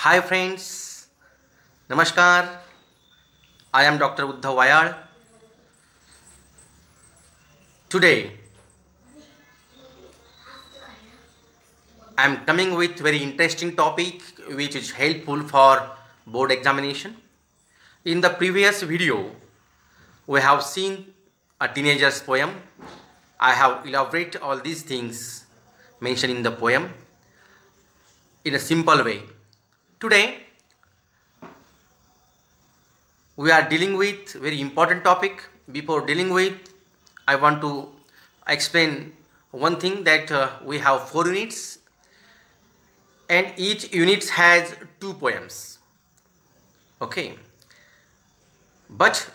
Hi friends, Namaskar. I am Dr. Uddhav Vayad. Today I am coming with very interesting topic which is helpful for board examination. In the previous video, we have seen a teenager's poem. I have elaborated all these things mentioned in the poem in a simple way. Today we are dealing with very important topic. Before dealing with, I want to explain one thing that we have 4 units and each unit has 2 poems. Okay, but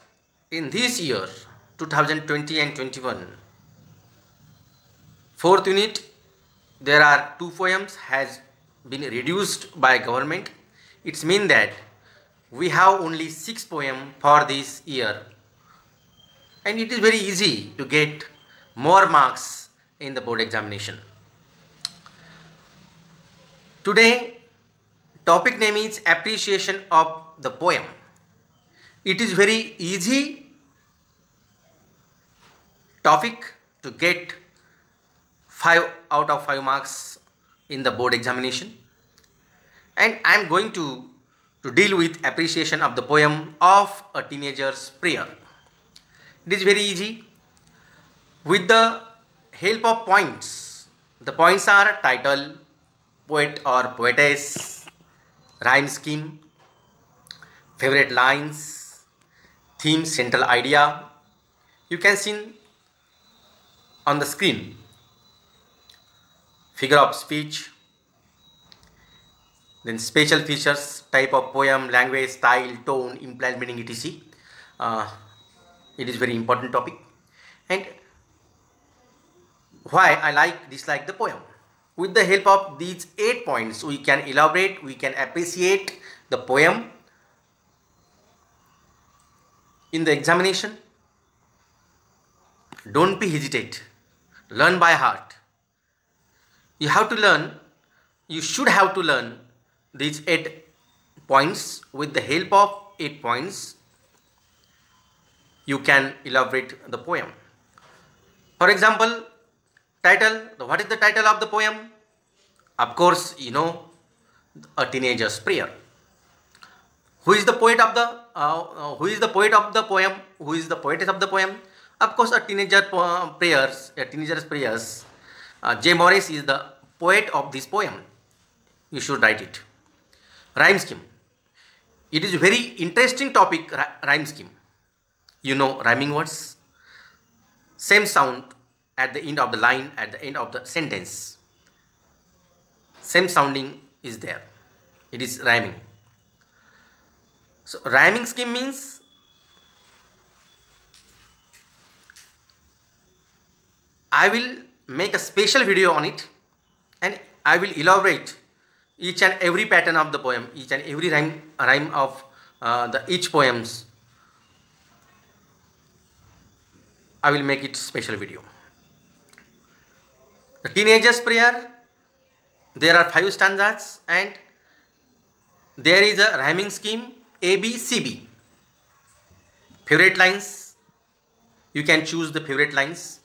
in this year 2020 and 21, 4th unit there are 2 poems has been reduced by government. It's mean that we have only 6 poems for this year, and it is very easy to get more marks in the board examination. Today topic name is appreciation of the poem. It is very easy topic to get 5 out of 5 marks in the board examination, and I am going to deal with appreciation of the poem of a teenager's prayer. It is very easy with the help of points. The points are title, poet or poetess, rhyme scheme, favorite lines, theme, central idea. You can see on the screen figure of speech, then special features, type of poem, language, style, tone, implied meaning, etc. It is very important topic, and why I dislike the poem. With the help of these 8 points, we can elaborate, we can appreciate the poem in the examination. Don't be hesitate. Learn by heart. You have to learn, you should have to learn these 8 points. With the help of 8 points, you can elaborate the poem. For example, title. What is the title of the poem? Of course, you know, A Teenager's Prayer. Who is the poet of the poem? Who is the poetess of the poem? Of course, A Teenager's Prayers. J. Morris is the poet of this poem. You should write it. Rhyme scheme. It is very interesting topic, rhyme scheme. You know, rhyming words. Same sound at the end of the line, at the end of the sentence. Same sounding is there. It is rhyming. So rhyming scheme means I will make a special video on it, and I will elaborate each and every pattern of the poem, each and every rhyme of each poems. I will make it special video. The Teenager's Prayer, there are 5 stanzas and there is a rhyming scheme ABCB. Favorite lines, you can choose the favorite lines.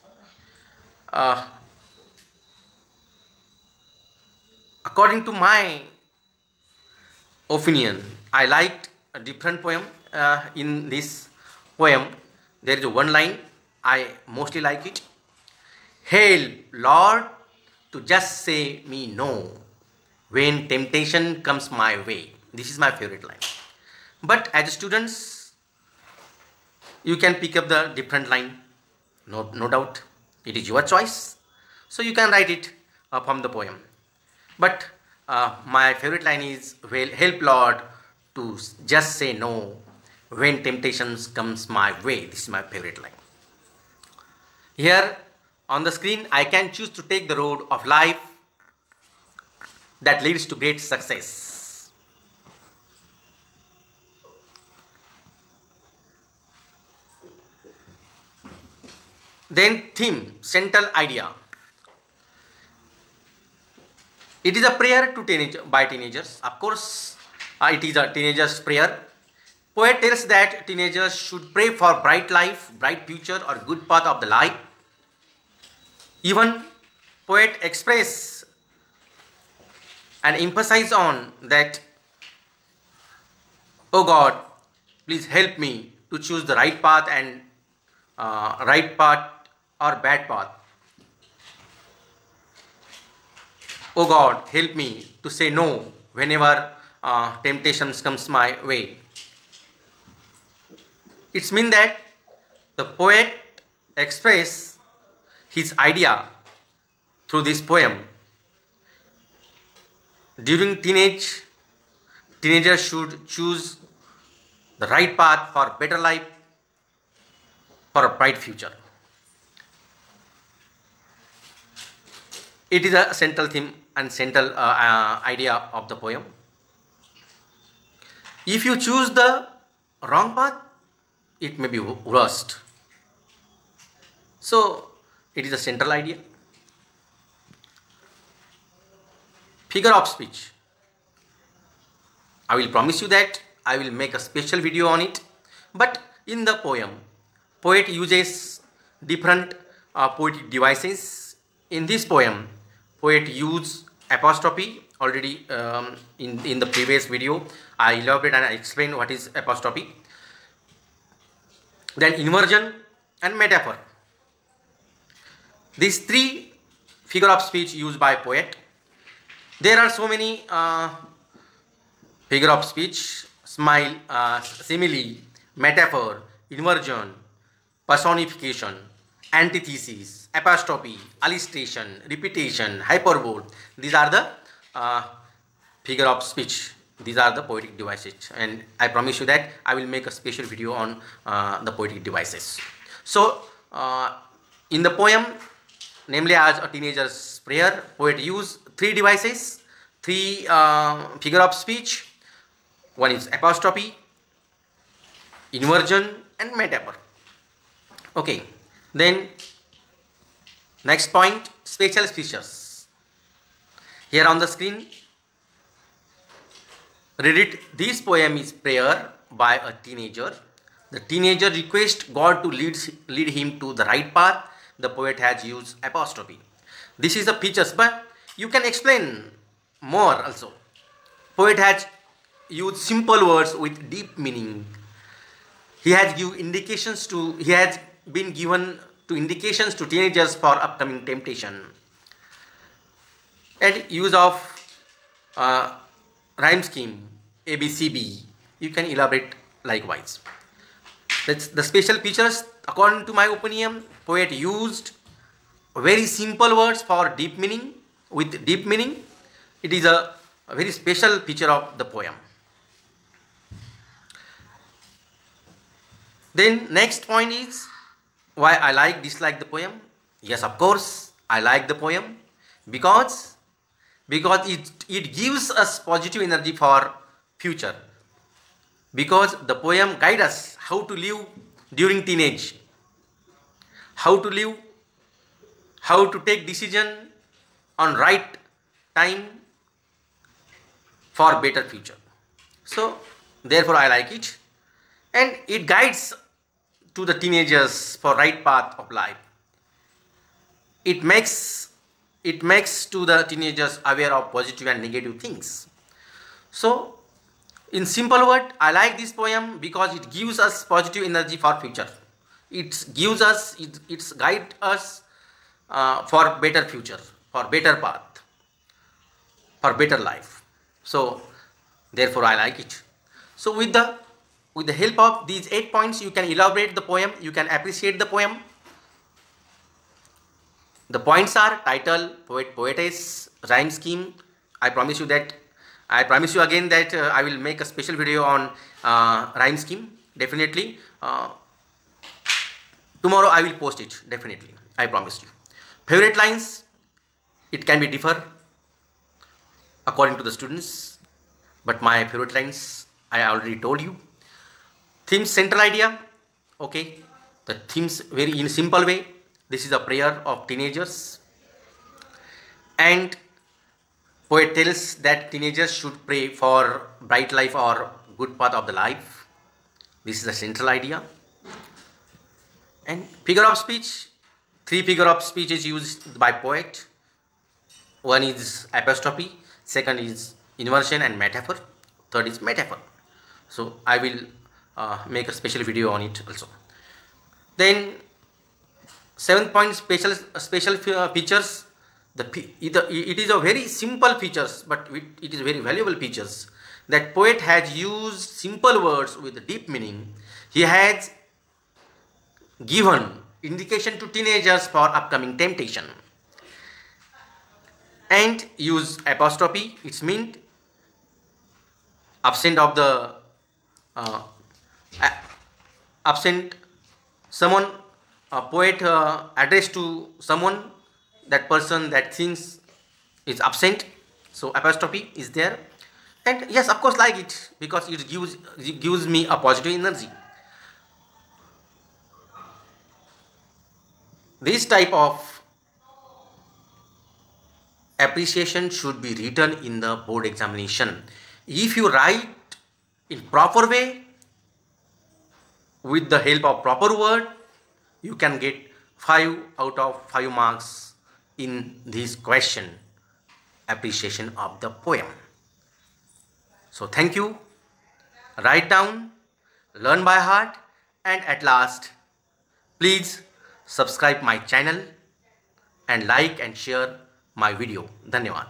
According to my opinion, I liked a different poem. In this poem, there is one line I mostly like it. Help, Lord, to just say me no when temptation comes my way. This is my favorite line. But as students, you can pick up the different line. No doubt. It is your choice. So you can write it from the poem. But my favorite line is, well, help Lord to just say no when temptations comes my way. This is my favorite line. Here on the screen, I can choose to take the road of life that leads to great success. Then theme, central idea. It is a prayer to by teenagers. Of course, It is a teenager's prayer. Poet tells that teenagers should pray for bright life, bright future, or good path of the life. Even poet express and emphasize on that, oh God, please help me to choose the right path and right path or bad path. Oh God, help me to say no whenever temptations comes my way. It's mean that the poet express his idea through this poem. During teenagers should choose the right path for better life, for a bright future. It is a central theme and central idea of the poem. If you choose the wrong path, it may be worst. So it is a central idea. Figure of speech. I will promise you that I will make a special video on it. But in the poem, poet uses different poetic devices. In this poem, poet use apostrophe. Already in the previous video, I elaborate and I explain what is apostrophe. Then inversion and metaphor. These three figure of speech used by poet. There are so many figure of speech: smile, simile, metaphor, inversion, personification, antithesis, apostrophe, illustration, repetition, hyperbole. These are the figure of speech. These are the poetic devices, and I promise you that I will make a special video on the poetic devices. So in the poem, namely as a teenager's prayer, poet use three devices, three figure of speech. One is apostrophe, inversion, and metaphor. Okay, then next point, special features. Here on the screen, read it. This poem is prayer by a teenager. The teenager requests God to lead him to the right path. The poet has used apostrophe. This is the features, but you can explain more also. Poet has used simple words with deep meaning. He has been given to indications to teenagers for upcoming temptation. And use of rhyme scheme ABCB. You can elaborate likewise. That's the special features. According to my opinion, poet used very simple words for deep meaning. With deep meaning, it is a very special feature of the poem. Then next point is why I dislike the poem. Yes, of course, I like the poem because it gives us positive energy for future. Because the poem guides us how to live during teenage, how to live, how to take decision on right time for better future. So therefore I like it, and it guides to the teenagers for right path of life. It makes to the teenagers aware of positive and negative things. So in simple word, I like this poem because it gives us positive energy for future. It guides us for better future, for better path, for better life. So therefore I like it. So with the help of these 8 points, you can elaborate the poem, you can appreciate the poem. The points are title, poet, poetess, rhyme scheme. I promise you again that I will make a special video on rhyme scheme. Definitely. Tomorrow I will post it. Definitely. I promise you. Favorite lines, it can be differ according to the students. But my favorite lines, I already told you. Themes, central idea. Okay. The themes very in simple way. This is a prayer of teenagers. And poet tells that teenagers should pray for bright life or good path of the life. This is the central idea. And figure of speech, 3 figure of speech is used by poet. One is apostrophe, second is inversion and metaphor, third is metaphor. So I will make a special video on it also. Then 7th point, special features. It is a very simple features, but it is very valuable features. That poet has used simple words with deep meaning. He has given indication to teenagers for upcoming temptation. And use apostrophe. It's meant absent of the absent someone, a poet addressed to someone, that person, that things is absent, so apostrophe is there. And yes, of course, like it, because it gives me a positive energy. This type of appreciation should be written in the board examination. If you write in proper way, with the help of proper word, you can get 5 out of 5 marks in this question, appreciation of the poem. So thank you. Write down, learn by heart, and at last, please subscribe my channel and like and share my video. Dhanyawad.